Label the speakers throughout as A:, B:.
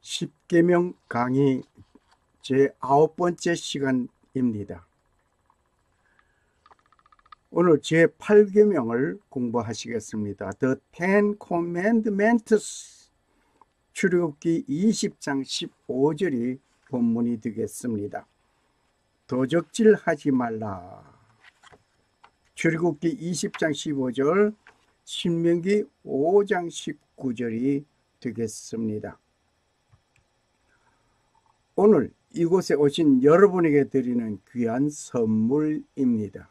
A: 십계명 강의 제9번째 시간입니다. 오늘 제8계명을 공부하시겠습니다. The Ten Commandments, 출애굽기 20장 15절이 본문이 되겠습니다. 도적질 하지 말라. 출애굽기 20장 15절, 신명기 5장 19절이 되겠습니다. 오늘 이곳에 오신 여러분에게 드리는 귀한 선물입니다.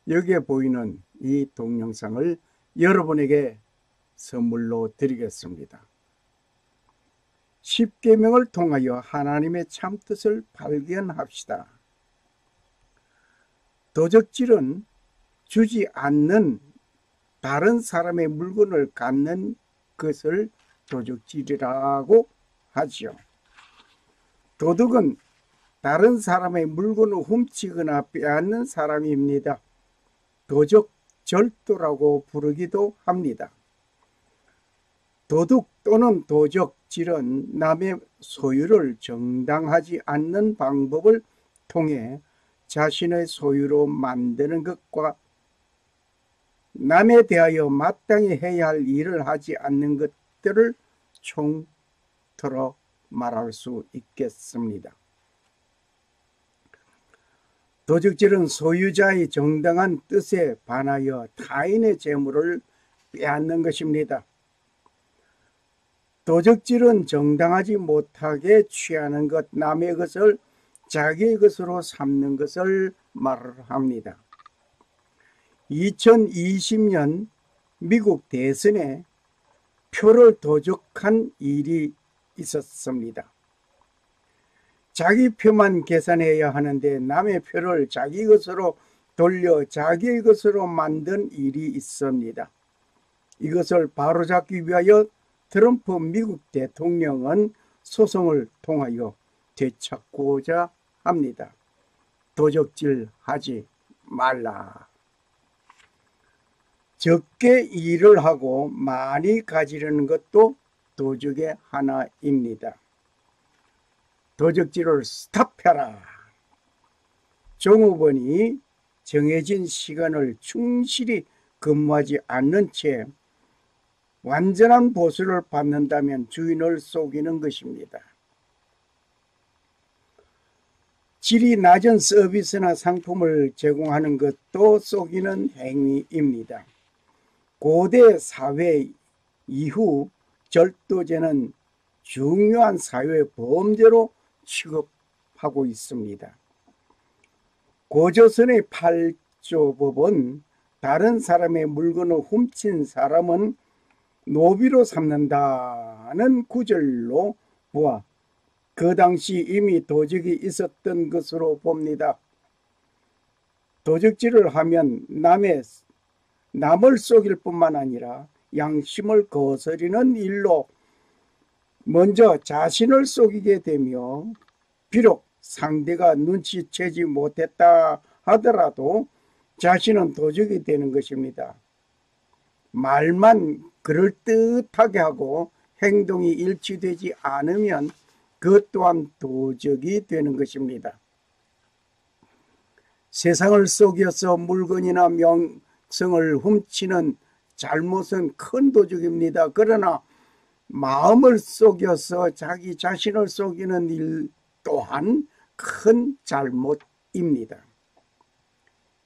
A: 여기에 보이는 이 동영상을 여러분에게 선물로 드리겠습니다. 십계명을 통하여 하나님의 참뜻을 발견합시다. 도적질은 주지 않는 다른 사람의 물건을 갖는 것을 도적질이라고 하지요. 도둑은 다른 사람의 물건을 훔치거나 빼앗는 사람입니다. 도적, 절도라고 부르기도 합니다. 도둑 또는 도적질은 남의 소유를 정당하지 않는 방법을 통해 자신의 소유로 만드는 것과 남에 대하여 마땅히 해야 할 일을 하지 않는 것들을 총틀어 말할 수 있겠습니다. 도적질은 소유자의 정당한 뜻에 반하여 타인의 재물을 빼앗는 것입니다. 도적질은 정당하지 못하게 취하는 것, 남의 것을 자기의 것으로 삼는 것을 말합니다. 2020년 미국 대선에 표를 도적한 일이 있었습니다. 자기 표만 계산해야 하는데 남의 표를 자기 것으로 돌려 자기의 것으로 만든 일이 있습니다. 이것을 바로잡기 위하여 트럼프 미국 대통령은 소송을 통하여 되찾고자 합니다. 도적질 하지 말라. 적게 일을 하고 많이 가지려는 것도 도적의 하나입니다. 도적질을 스탑해라. 종업원이 정해진 시간을 충실히 근무하지 않는 채 완전한 보수를 받는다면 주인을 속이는 것입니다. 질이 낮은 서비스나 상품을 제공하는 것도 속이는 행위입니다. 고대 사회 이후 절도죄는 중요한 사회 범죄로 취급하고 있습니다. 고조선의 8조법은 다른 사람의 물건을 훔친 사람은 노비로 삼는다는 구절로 보아 그 당시 이미 도적이 있었던 것으로 봅니다. 도적질을 하면 남을 속일 뿐만 아니라 양심을 거스리는 일로 먼저 자신을 속이게 되며 비록 상대가 눈치채지 못했다 하더라도 자신은 도적이 되는 것입니다. 말만 그럴듯하게 하고 행동이 일치되지 않으면 그것 또한 도적이 되는 것입니다. 세상을 속여서 물건이나 명성을 훔치는 잘못은 큰 도적입니다. 그러나 마음을 속여서 자기 자신을 속이는 일 또한 큰 잘못입니다.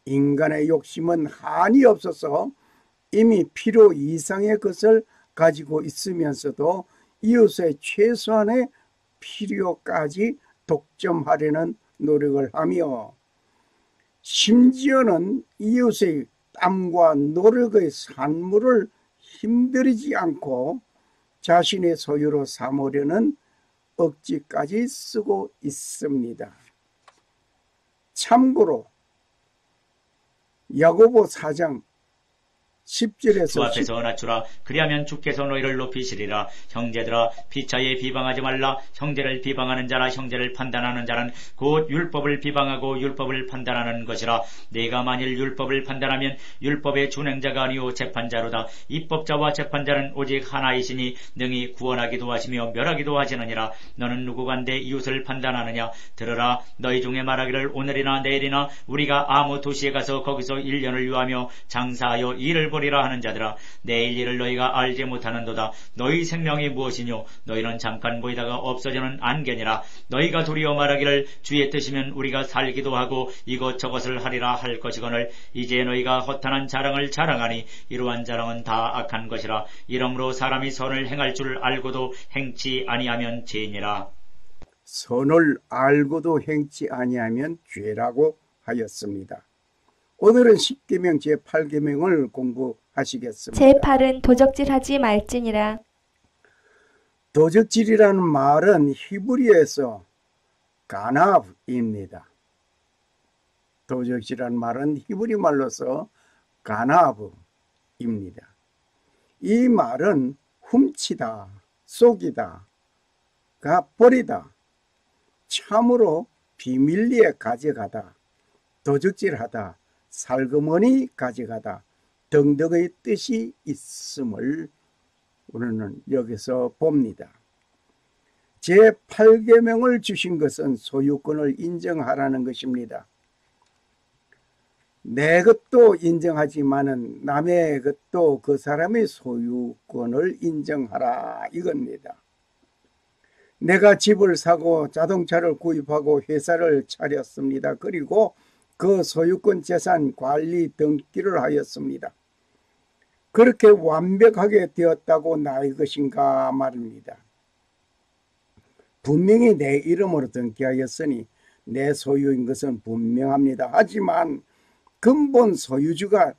A: 인간의 욕심은 한이 없어서 이미 필요 이상의 것을 가지고 있으면서도 이웃의 최소한의 필요까지 독점하려는 노력을 하며 심지어는 이웃의 땀과 노력의 산물을 힘들이지 않고 자신의 소유로 삼으려는 억지까지 쓰고 있습니다. 참고로 야고보 4장
B: 주
A: 10절에서
B: 앞에서 낮추라. 그리하면 주께서 너희를 높이시리라. 형제들아 피차에 비방하지 말라. 형제를 비방하는 자라 형제를 판단하는 자는 곧 율법을 비방하고 율법을 판단하는 것이라. 네가 만일 율법을 판단하면 율법의 준행자가 아니오 재판자로다. 입법자와 재판자는 오직 하나이시니 능히 구원하기도 하시며 멸하기도 하시느니라. 너는 누구간데 이웃을 판단하느냐. 들으라. 너희 중에 말하기를 오늘이나 내일이나 우리가 아무 도시에 가서 거기서 1년을 유하며 장사하여 일을 보리라 하는 자들아, 내일 일을 너희가 알지 못하는도다. 너희 생명이 무엇이뇨? 너희는 잠깐 보이다가 없어지는 안개니라. 너희가 도리어 말하기를 주의 뜻이면 우리가 살기도 하고 이것저것을 하리라 할 것이거늘 이제 너희가 허탄한 자랑을 자랑하니 이러한 자랑은 다 악한 것이라. 이러므로 사람이 선을 행할 줄 알고도 행치 아니하면 죄니라.
A: 선을 알고도 행치 아니하면 죄라고 하였습니다. 오늘은 10계명 제8계명을 공부하시겠습니다.
C: 제8은 도적질하지 말지니라.
A: 도적질이라는 말은 히브리어에서 가나브입니다. 도적질이라는 말은 히브리 말로서 가나브입니다. 이 말은 훔치다, 속이다, 버리다, 참으로 비밀리에 가져가다, 도적질하다, 살그머니 가져가다 등등의 뜻이 있음을 우리는 여기서 봅니다. 제8계명을 주신 것은 소유권을 인정하라는 것입니다. 내 것도 인정하지만은 남의 것도 그 사람의 소유권을 인정하라 이겁니다. 내가 집을 사고 자동차를 구입하고 회사를 차렸습니다. 그리고 그 소유권 재산 관리 등기를 하였습니다. 그렇게 완벽하게 되었다고 나의 것인가 말입니다. 분명히 내 이름으로 등기하였으니 내 소유인 것은 분명합니다. 하지만 근본 소유주가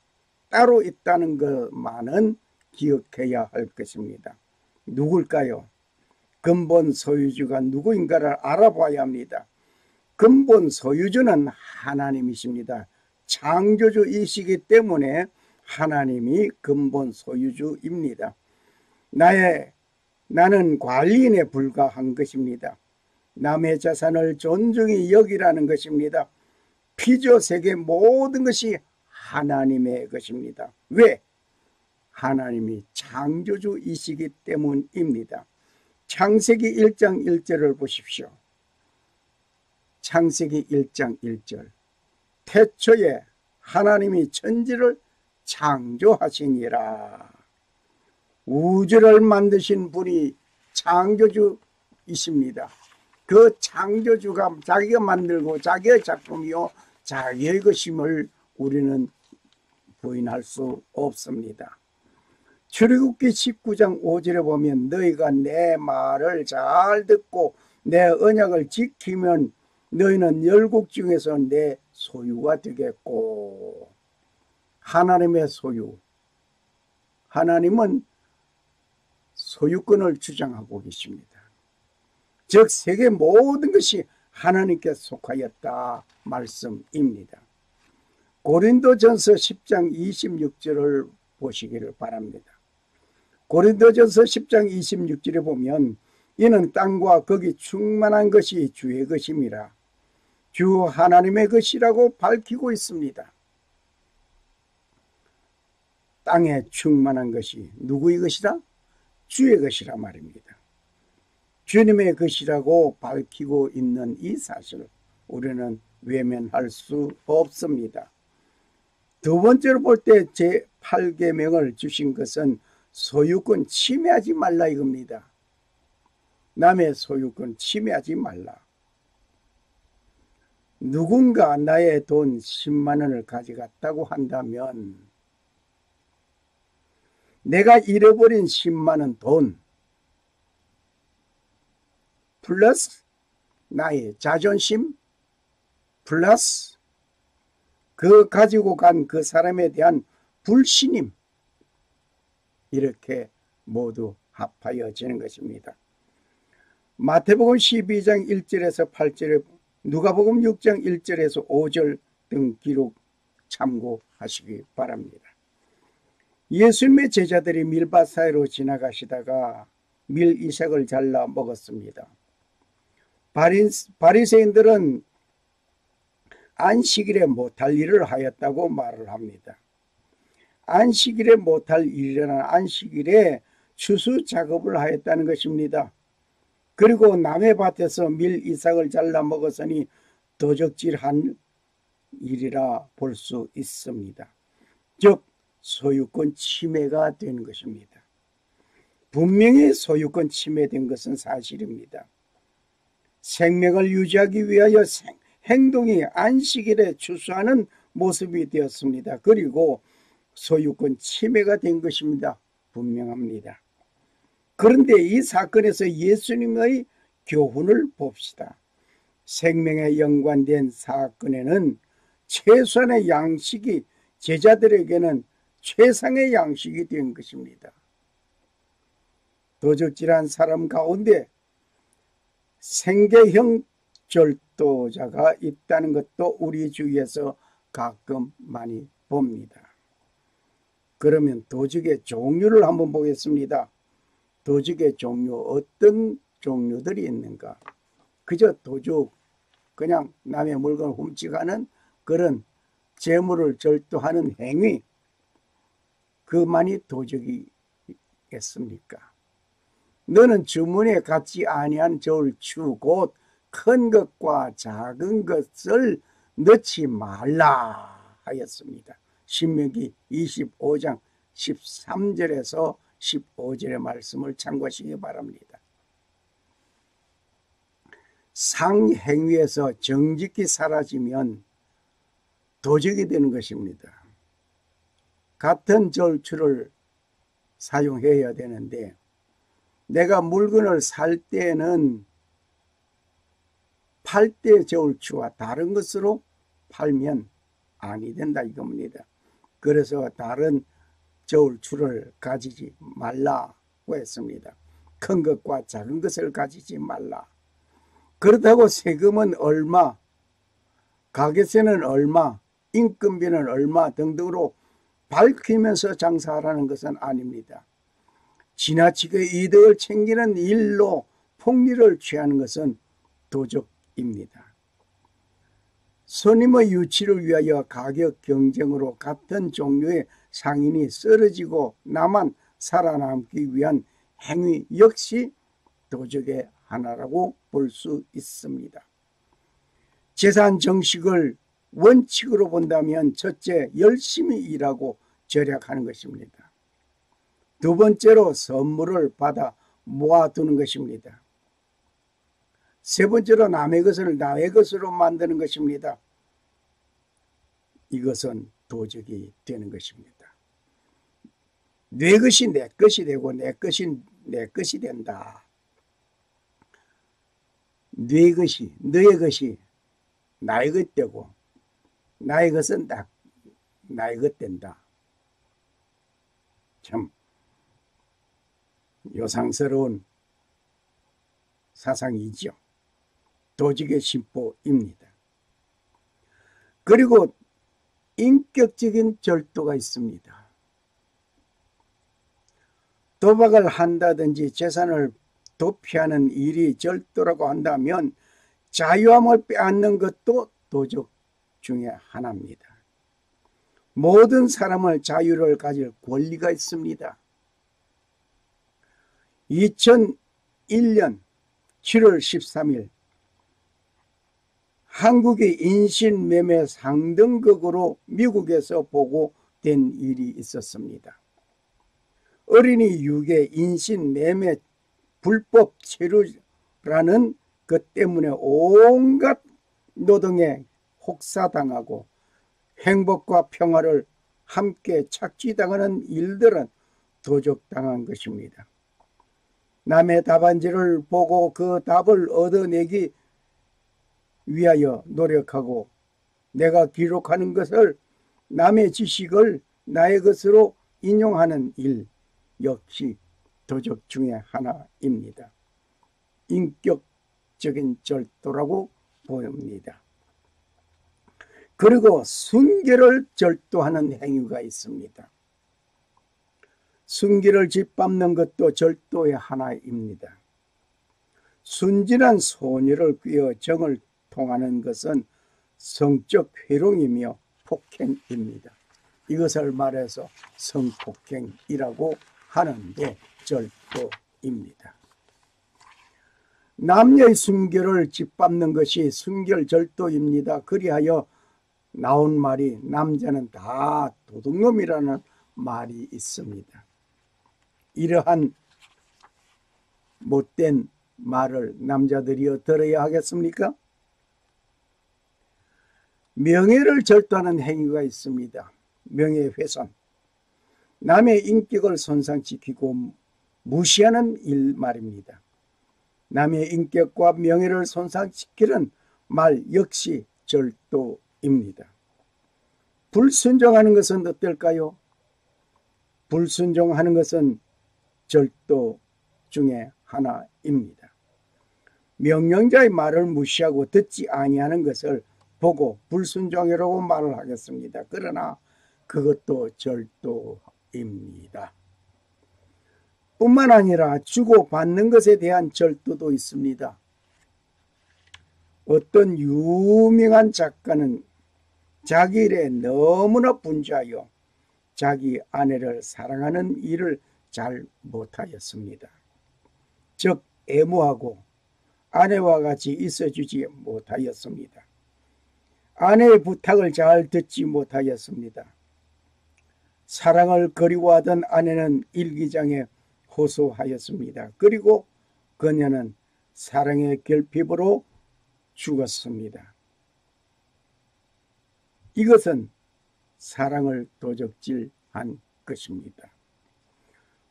A: 따로 있다는 것만은 기억해야 할 것입니다. 누굴까요? 근본 소유주가 누구인가를 알아봐야 합니다. 근본 소유주는 하나님이십니다. 창조주이시기 때문에 하나님이 근본 소유주입니다. 나는 관리인에 불과한 것입니다. 남의 자산을 존중히 여기라는 것입니다. 피조 세계 모든 것이 하나님의 것입니다. 왜? 하나님이 창조주이시기 때문입니다. 창세기 1장 1절을 보십시오. 창세기 1장 1절. 태초에 하나님이 천지를 창조하시니라. 우주를 만드신 분이 창조주이십니다. 그 창조주가 자기가 만들고 자기의 작품이요 자기의 것임을 우리는 부인할 수 없습니다. 출애굽기 19장 5절에 보면 너희가 내 말을 잘 듣고 내 언약을 지키면 너희는 열국 중에서 내 소유가 되겠고. 하나님의 소유. 하나님은 소유권을 주장하고 계십니다. 즉 세계 모든 것이 하나님께 속하였다 말씀입니다. 고린도전서 10장 26절을 보시기를 바랍니다. 고린도전서 10장 26절에 보면 이는 땅과 거기 충만한 것이 주의 것임이라 주 하나님의 것이라고 밝히고 있습니다. 땅에 충만한 것이 누구의 것이라? 주의 것이라 말입니다. 주님의 것이라고 밝히고 있는 이 사실을 우리는 외면할 수 없습니다. 두 번째로 볼 때 제8계명을 주신 것은 소유권 침해하지 말라 이겁니다. 남의 소유권 침해하지 말라. 누군가 나의 돈 10만 원을 가져갔다고 한다면 내가 잃어버린 10만 원 돈 플러스 나의 자존심 플러스 그 가지고 간 그 사람에 대한 불신임 이렇게 모두 합하여지는 것입니다. 마태복음 12장 1절에서 8절에 누가복음 6장 1절에서 5절 등 기록 참고하시기 바랍니다. 예수님의 제자들이 밀밭 사이로 지나가시다가 밀이삭을 잘라 먹었습니다. 바리새인들은 안식일에 못할 일을 하였다고 말을 합니다. 안식일에 못할 일이라는 안식일에 추수 작업을 하였다는 것입니다. 그리고 남의 밭에서 밀이삭을 잘라 먹었으니 도적질한 일이라 볼 수 있습니다. 즉 소유권 침해가 된 것입니다. 분명히 소유권 침해된 것은 사실입니다. 생명을 유지하기 위하여 행동이 안식일에 추수하는 모습이 되었습니다. 그리고 소유권 침해가 된 것입니다. 분명합니다. 그런데 이 사건에서 예수님의 교훈을 봅시다. 생명에 연관된 사건에는 최소한의 양식이 제자들에게는 최상의 양식이 된 것입니다. 도적질한 사람 가운데 생계형 절도자가 있다는 것도 우리 주위에서 가끔 많이 봅니다. 그러면 도적의 종류를 한번 보겠습니다. 도적의 종류, 어떤 종류들이 있는가? 그저 도적, 그냥 남의 물건을 훔쳐가는 그런 재물을 절도하는 행위, 그만이 도적이겠습니까? 너는 주문에 갖지 아니한 저울추 곧 큰 것과 작은 것을 넣지 말라 하였습니다. 신명기 25장 13절에서 15절의 말씀을 참고하시기 바랍니다. 상행위에서 정직히 사라지면 도적이 되는 것입니다. 같은 저울추를 사용해야 되는데 내가 물건을 살 때는 팔 때 저울추와 다른 것으로 팔면 아니 된다 이겁니다. 그래서 다른 저울추를 가지지 말라고 했습니다. 큰 것과 작은 것을 가지지 말라. 그렇다고 세금은 얼마, 가게세는 얼마, 인건비는 얼마 등등으로 밝히면서 장사하라는 것은 아닙니다. 지나치게 이득을 챙기는 일로 폭리를 취하는 것은 도적입니다. 손님의 유치를 위하여 가격 경쟁으로 같은 종류의 상인이 쓰러지고 나만 살아남기 위한 행위 역시 도적의 하나라고 볼 수 있습니다. 재산 정식을 원칙으로 본다면 첫째, 열심히 일하고 절약하는 것입니다. 두 번째로 선물을 받아 모아두는 것입니다. 세 번째로 남의 것을 나의 것으로 만드는 것입니다. 이것은 도적이 되는 것입니다. 내 것이 내 것이 되고 내 것이 내 것이 된다. 내 것이 너의 것이 나의 것 되고 나의 것은 나의 것 된다. 참 요상스러운 사상이죠. 도적의 심보입니다. 그리고 인격적인 절도가 있습니다. 도박을 한다든지 재산을 도피하는 일이 절도라고 한다면 자유함을 빼앗는 것도 도적 중에 하나입니다. 모든 사람은 자유를 가질 권리가 있습니다. 2001년 7월 13일 한국의 인신매매 상등극으로 미국에서 보고된 일이 있었습니다. 어린이 유괴 인신매매 불법 체류라는 것 때문에 온갖 노동에 혹사당하고 행복과 평화를 함께 착취당하는 일들은 도적당한 것입니다. 남의 답안지를 보고 그 답을 얻어내기 위하여 노력하고 내가 기록하는 것을 남의 지식을 나의 것으로 인용하는 일 역시 도적 중에 하나입니다. 인격적인 절도라고 보입니다. 그리고 순결을 절도하는 행위가 있습니다. 순기를 짓밟는 것도 절도의 하나입니다. 순진한 소녀를 꿰어 정을 통하는 것은 성적 회롱이며 폭행입니다. 이것을 말해서 성폭행이라고 하는데 절도입니다. 남녀의 순결을 짓밟는 것이 순결절도입니다. 그리하여 나온 말이 남자는 다 도둑놈이라는 말이 있습니다. 이러한 못된 말을 남자들이여 들어야 하겠습니까? 명예를 절도하는 행위가 있습니다. 명예훼손. 남의 인격을 손상시키고 무시하는 일 말입니다. 남의 인격과 명예를 손상시키는 말 역시 절도입니다. 불순종하는 것은 어떨까요? 불순종하는 것은 절도 중에 하나입니다. 명령자의 말을 무시하고 듣지 아니하는 것을 보고 불순종이라고 말을 하겠습니다. 그러나 그것도 절도입니다. 뿐만 아니라 주고받는 것에 대한 절도도 있습니다. 어떤 유명한 작가는 자기 일에 너무나 분주하여 자기 아내를 사랑하는 일을 잘 못하였습니다. 즉 애무하고 아내와 같이 있어주지 못하였습니다. 아내의 부탁을 잘 듣지 못하였습니다. 사랑을 그리워하던 아내는 일기장에 호소하였습니다. 그리고 그녀는 사랑의 결핍으로 죽었습니다. 이것은 사랑을 도적질한 것입니다.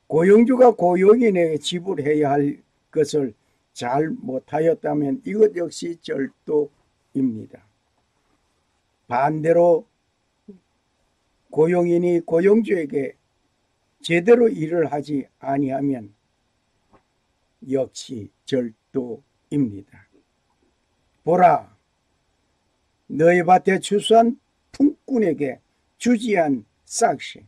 A: 고용주가 고용인에게 지불해야 할 것을 잘 못하였다면 이것 역시 절도입니다. 반대로 고용인이 고용주에게 제대로 일을 하지 아니하면 역시 절도입니다. 보라, 너희 밭에 추수한 품꾼에게 주지한 싹시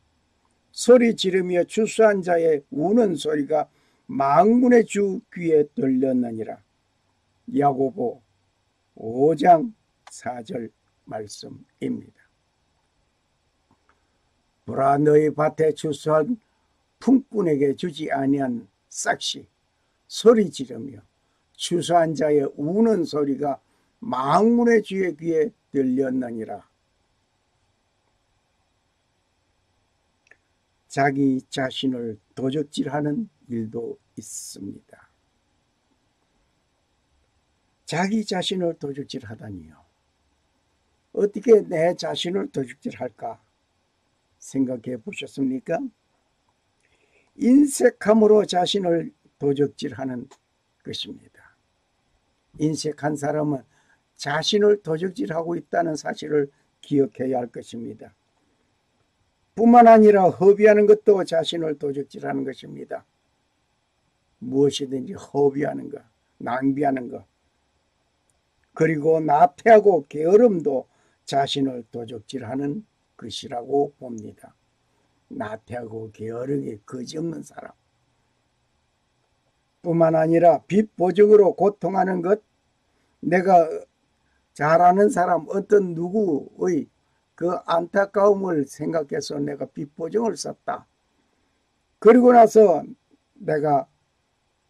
A: 소리 지르며 추수한 자의 우는 소리가 만군의 주 귀에 들렸느니라. 야고보 5장 4절 말씀입니다. 보라, 너희 밭에 추수한 품꾼에게 주지 아니한 싹시 소리 지르며 추수한 자의 우는 소리가 만군의 주의 귀에 들렸느니라. 자기 자신을 도적질하는 일도 있습니다. 자기 자신을 도적질하다니요. 어떻게 내 자신을 도적질할까 생각해 보셨습니까? 인색함으로 자신을 도적질하는 것입니다. 인색한 사람은 자신을 도적질하고 있다는 사실을 기억해야 할 것입니다. 뿐만 아니라 허비하는 것도 자신을 도적질하는 것입니다. 무엇이든지 허비하는 것, 낭비하는 것, 그리고 나태하고 게으름도 자신을 도적질하는 것이라고 봅니다. 나태하고 게으르게 거지없는 사람, 뿐만 아니라 빚보적으로 고통하는 것, 내가 잘 아는 사람 어떤 누구의 그 안타까움을 생각해서 내가 빚보증을 썼다. 그리고 나서 내가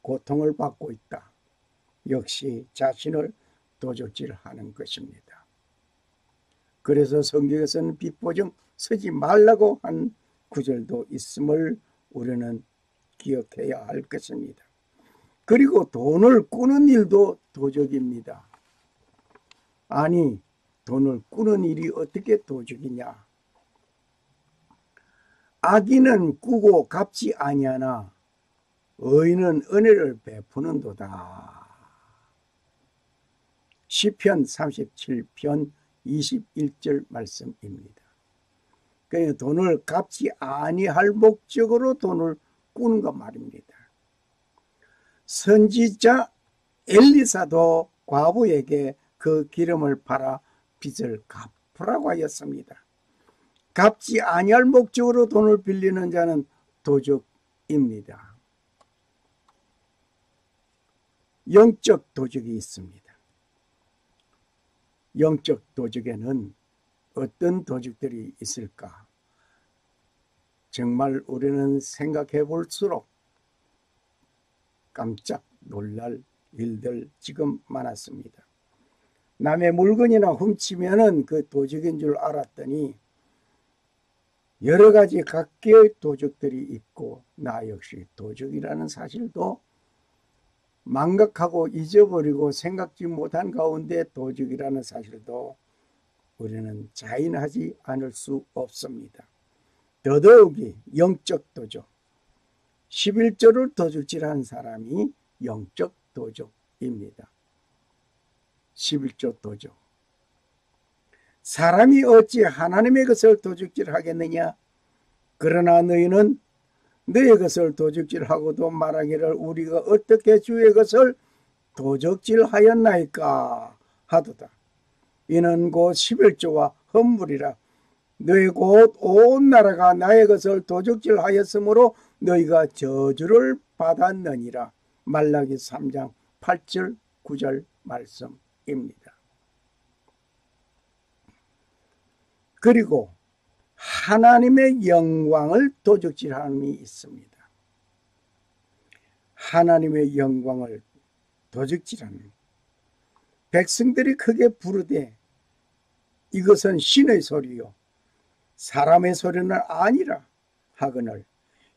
A: 고통을 받고 있다. 역시 자신을 도적질하는 것입니다. 그래서 성경에서는 빚보증 쓰지 말라고 한 구절도 있음을 우리는 기억해야 할 것입니다. 그리고 돈을 꾸는 일도 도적입니다. 아니, 돈을 꾸는 일이 어떻게 도적이냐? 악인은 꾸고 갚지 아니하나 의인은 은혜를 베푸는도다. 시편 37편 21절 말씀입니다. 그러니까 돈을 갚지 아니할 목적으로 돈을 꾸는 것 말입니다. 선지자 엘리사도 과부에게 그 기름을 팔아 빚을 갚으라고 하였습니다. 갚지 아니할 목적으로 돈을 빌리는 자는 도적입니다. 영적 도적이 있습니다. 영적 도적에는 어떤 도적들이 있을까? 정말 우리는 생각해 볼수록 깜짝 놀랄 일들 지금 많았습니다. 남의 물건이나 훔치면은 그 도적인 줄 알았더니 여러 가지 각계의 도적들이 있고 나 역시 도적이라는 사실도 망각하고 잊어버리고 생각지 못한 가운데 도적이라는 사실도 우리는 자인하지 않을 수 없습니다. 더더욱이 영적 도적, 11조를 도적질한 사람이 영적 도적입니다. 11조 도적. 사람이 어찌 하나님의 것을 도적질하겠느냐? 그러나 너희는 너의 것을 도적질하고도 말하기를 우리가 어떻게 주의 것을 도적질하였나이까 하도다. 이는 곧 11조와 헌물이라. 너희 곧 온 나라가 나의 것을 도적질하였으므로 너희가 저주를 받았느니라. 말라기 3장 8절 9절 말씀입니다. 그리고 하나님의 영광을 도적질함이 있습니다. 하나님의 영광을 도적질하는 백성들이 크게 부르되 이것은 신의 소리요 사람의 소리는 아니라 하거늘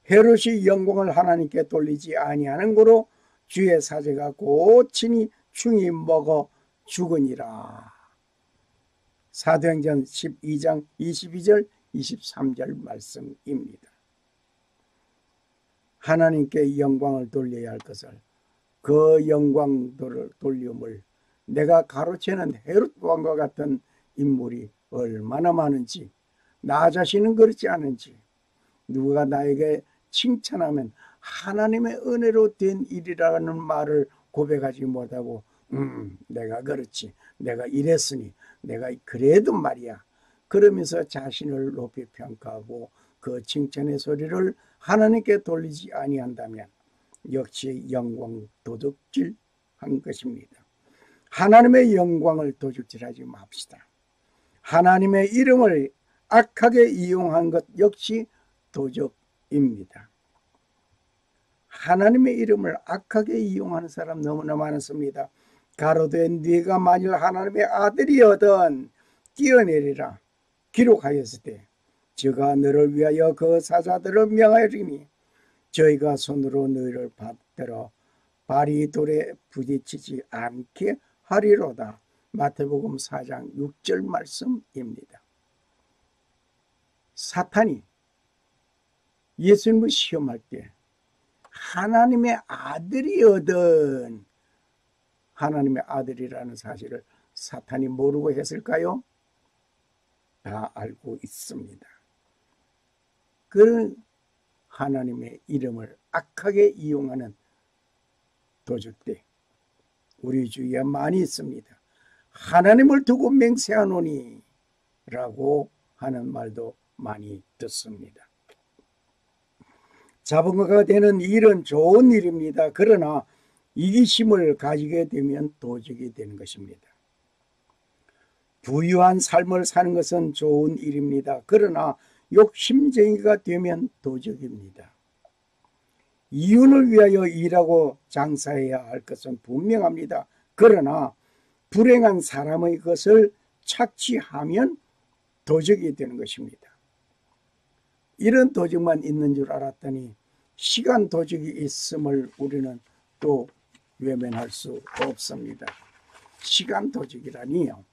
A: 헤롯이 영광을 하나님께 돌리지 아니하는 고로 주의 사제가 곧 친히 충이 먹어 죽으니라. 사도행전 12장 22절 23절 말씀입니다. 하나님께 영광을 돌려야 할 것을 그 영광 돌림을 내가 가로채는 헤롯 왕과 같은 인물이 얼마나 많은지 나 자신은 그렇지 않은지 누가 나에게 칭찬하면 하나님의 은혜로 된 일이라는 말을 고백하지 못하고 내가 그렇지 내가 이랬으니 내가 그래도 말이야 그러면서 자신을 높이 평가하고 그 칭찬의 소리를 하나님께 돌리지 아니한다면 역시 영광 도둑질한 것입니다. 하나님의 영광을 도둑질하지 맙시다. 하나님의 이름을 악하게 이용한 것 역시 도적입니다. 하나님의 이름을 악하게 이용하는 사람 너무나 많습니다. 가로되 네가 만일 하나님의 아들이거든 뛰어내리라 기록하였을 때 저가 너를 위하여 그 사자들을 명하리니 저희가 손으로 너희를 받들어 발이 돌에 부딪히지 않게 하리로다. 마태복음 4장 6절 말씀입니다. 사탄이 예수님을 시험할 때 하나님의 아들이거든 하나님의 아들이라는 사실을 사탄이 모르고 했을까요? 다 알고 있습니다. 그런 하나님의 이름을 악하게 이용하는 도적들 우리 주위에 많이 있습니다. 하나님을 두고 맹세하노니 라고 하는 말도 많이 듣습니다. 자본가가 되는 일은 좋은 일입니다. 그러나 이기심을 가지게 되면 도적이 되는 것입니다. 부유한 삶을 사는 것은 좋은 일입니다. 그러나 욕심쟁이가 되면 도적입니다. 이윤을 위하여 일하고 장사해야 할 것은 분명합니다. 그러나 불행한 사람의 것을 착취하면 도적이 되는 것입니다. 이런 도적만 있는 줄 알았더니 시간 도적이 있음을 우리는 또 외면할 수 없습니다. 시간 도적이라니요.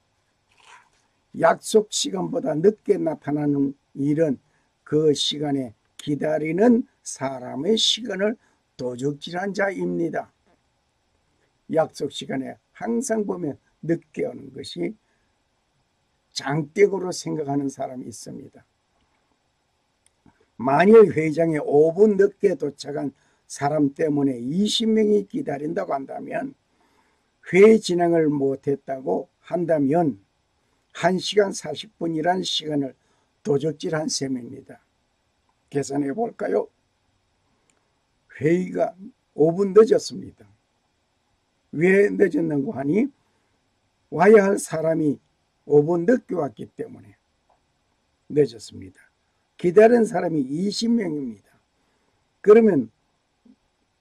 A: 약속 시간보다 늦게 나타나는 일은 그 시간에 기다리는 사람의 시간을 도적질한 자입니다. 약속 시간에 항상 보면 늦게 오는 것이 장땡으로 생각하는 사람이 있습니다. 만일 회장에 5분 늦게 도착한 사람 때문에 20명이 기다린다고 한다면 회의 진행을 못했다고 한다면 1시간 40분이란 시간을 도적질한 셈입니다. 계산해 볼까요? 회의가 5분 늦었습니다. 왜 늦었는고 하니 와야 할 사람이 5분 늦게 왔기 때문에 늦었습니다. 기다린 사람이 20명입니다. 그러면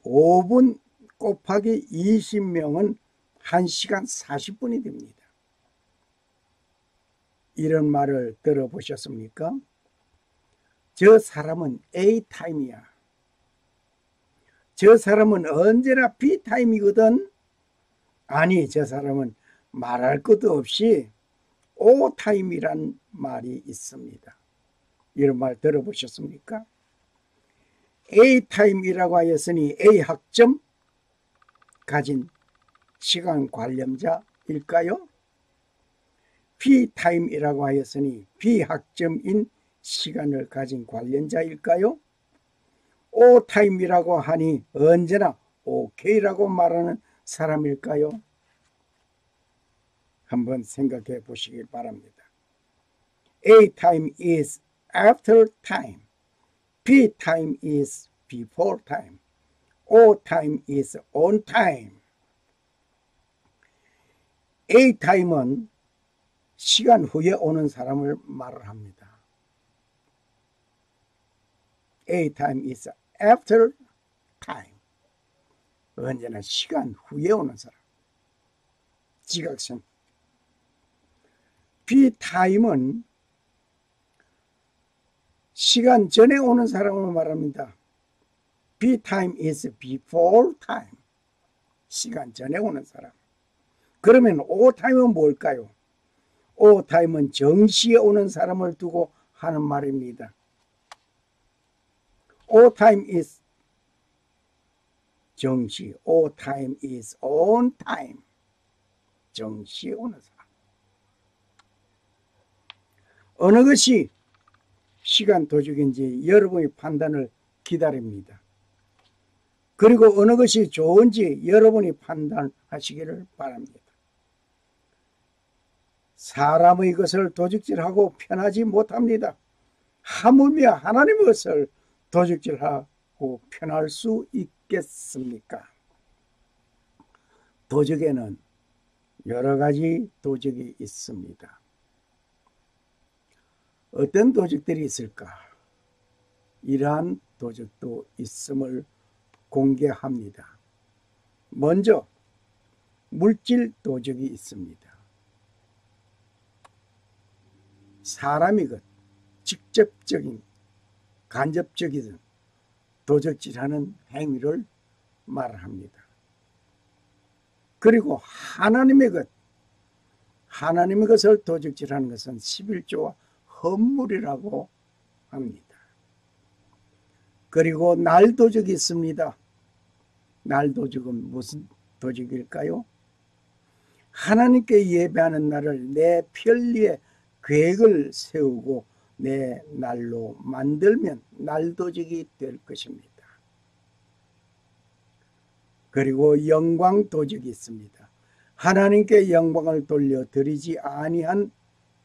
A: 5분 곱하기 20명은 1시간 40분이 됩니다. 이런 말을 들어보셨습니까? 저 사람은 A타임이야. 저 사람은 언제나 B타임이거든. 아니, 저 사람은 말할 것도 없이 O타임이란 말이 있습니다. 이런 말 들어보셨습니까? A타임이라고 하였으니 A 학점 가진 시간 관념자일까요? B타임이라고 하였으니 B 학점인 시간을 가진 관련자일까요? O타임이라고 하니 언제나 OK라고 말하는 사람일까요? 한번 생각해 보시길 바랍니다. A-time is after time. B-time is before time. O-time is on time. A-time은 시간 후에 오는 사람을 말을 합니다. A-time is after time. 언제나 시간 후에 오는 사람. 지각선. B-time은 시간 전에 오는 사람을 말합니다. B-time is before time. 시간 전에 오는 사람. 그러면 O-time은 뭘까요? O-time은 정시에 오는 사람을 두고 하는 말입니다. O-time is 정시. O-time is on time. 정시에 오는 사람. 어느 것이 시간 도둑인지 여러분의 판단을 기다립니다. 그리고 어느 것이 좋은지 여러분이 판단하시기를 바랍니다. 사람의 것을 도둑질하고 편하지 못합니다. 하물며 하나님의 것을 도둑질하고 편할 수 있겠습니까? 도적에는 여러 가지 도적이 있습니다. 어떤 도적들이 있을까? 이러한 도적도 있음을 공개합니다. 먼저 물질 도적이 있습니다. 사람이건 직접적인 간접적이든 도적질하는 행위를 말합니다. 그리고 하나님의 것을 도적질하는 것은 11조와 헌물이라고 합니다. 그리고 날도적이 있습니다. 날도적은 무슨 도적일까요? 하나님께 예배하는 날을 내 편리에 계획을 세우고 내 날로 만들면 날도적이 될 것입니다. 그리고 영광도적이 있습니다. 하나님께 영광을 돌려드리지 아니한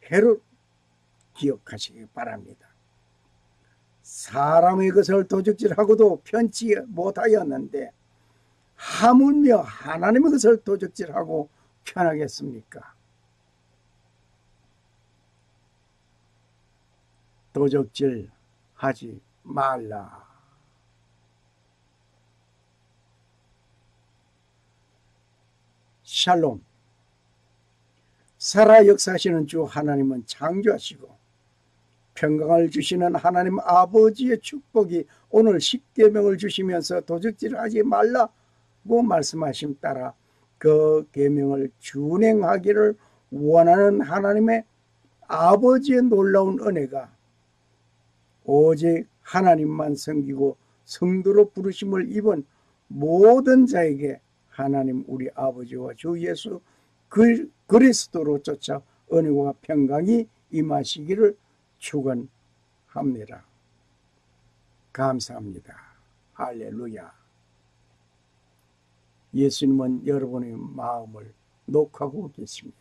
A: 해를 기억하시기 바랍니다. 사람의 것을 도적질하고도 편치 못하였는데 하물며 하나님의 것을 도적질하고 편하겠습니까? 도적질하지 말라. 샬롬. 살아 역사하시는 주 하나님은 창조하시고 평강을 주시는 하나님 아버지의 축복이 오늘 십계명을 주시면서 도적질하지 말라고 말씀하심 따라 그 계명을 준행하기를 원하는 하나님의 아버지의 놀라운 은혜가 오직 하나님만 섬기고 성도로 부르심을 입은 모든 자에게 하나님 우리 아버지와 주 예수 그리스도로 쫓아 은혜와 평강이 임하시기를 축원합니다. 감사합니다. 할렐루야. 예수님은 여러분의 마음을 녹하고 계십니다.